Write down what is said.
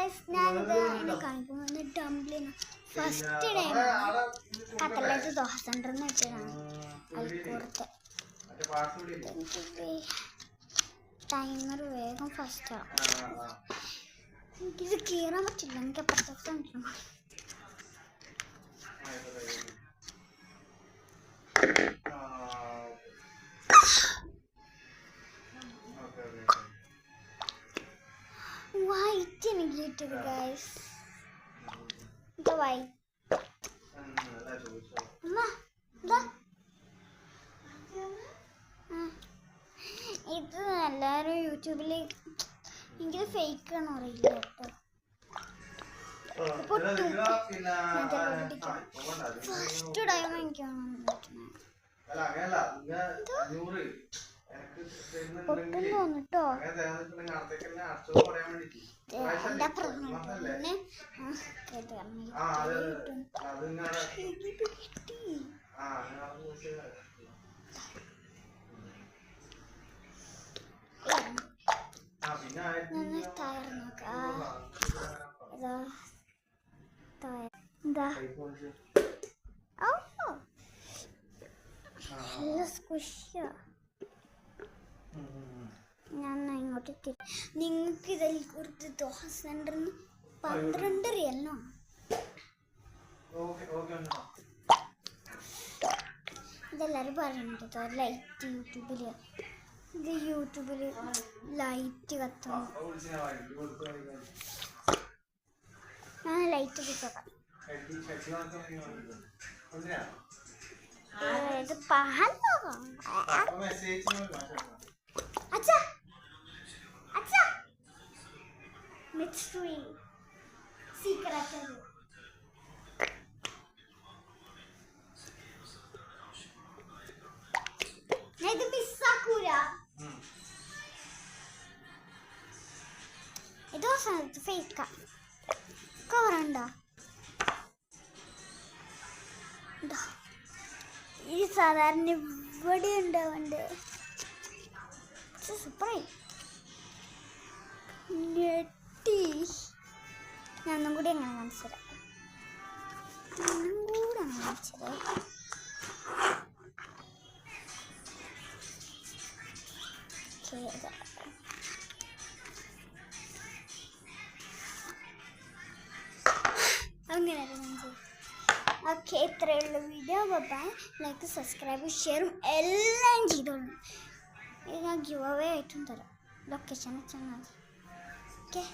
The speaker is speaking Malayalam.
ഗൈസ് ഞാനിത് എന്നെ കാണിക്കുന്നത് ഡംപ്ലിങ് ഫസ്റ്റ് ടൈം കത്തലത്ത് ദോഹ സെൻ്ററിന്ന് വെച്ചതാണ് അൽക്കൂർത്ത് ടൈമർ വേഗം ഫസ്റ്റാണ് എനിക്കിത് കീറാൻ പറ്റില്ല എനിക്ക് അപ്പുറത്തെ white എനിക്ക് കിട്ടിയത് ഗൈസ് ഇത് വൈറ്റ് ഇത് എല്ലാവരും യൂട്യൂബിൽ എനിക്കിത് ഫേക്ക് ആണോ അറിയില്ല കേട്ടോ ഫസ്റ്റ് ടൈം എനിക്കാണ് പൊട്ടുന്നു കേട്ടോ ഞാൻ ഇങ്ങോട്ട് നിങ്ങൾക്ക് ഇതിൽ കുറച്ച് ദോഹ സെൻ്ററിന് 12 റിയലിനോ ഇതെല്ലാവരും പറയുന്നുണ്ട് ലൈറ്റ് യൂട്യൂബിൽ ലൈറ്റ് കത്തുന്നു ഞാൻ ലൈറ്റ് കിട്ടാം ഇത് പഹല്ലോ अच्छा अच्छा मिस्ट्री सीक्रेट है नहीं तो मिस साकुरा ഇത് ഫേക്കാ കവറുണ്ടോ ഈ സാധാരണ ഇവിടെ ഉണ്ടാവുന്നുണ്ട് സൂപ്പറായി ഞെട്ടി ഞാൻ ഒന്നും കൂടി അങ്ങനെ കാണിച്ചു തരാം അങ്ങനെ ഓക്കെ ഇത്രയുള്ള വീഡിയോ ബൈ ലൈക്ക് സബ്സ്ക്രൈബ് ഷെയറും എല്ലാം ചെയ്തോളൂ ഇത് ഞാൻ ഗിവ് അവേ ആയിട്ടും തരാം ലൊക്കേഷൻ വെച്ചാൽ മതി ഓക്കെ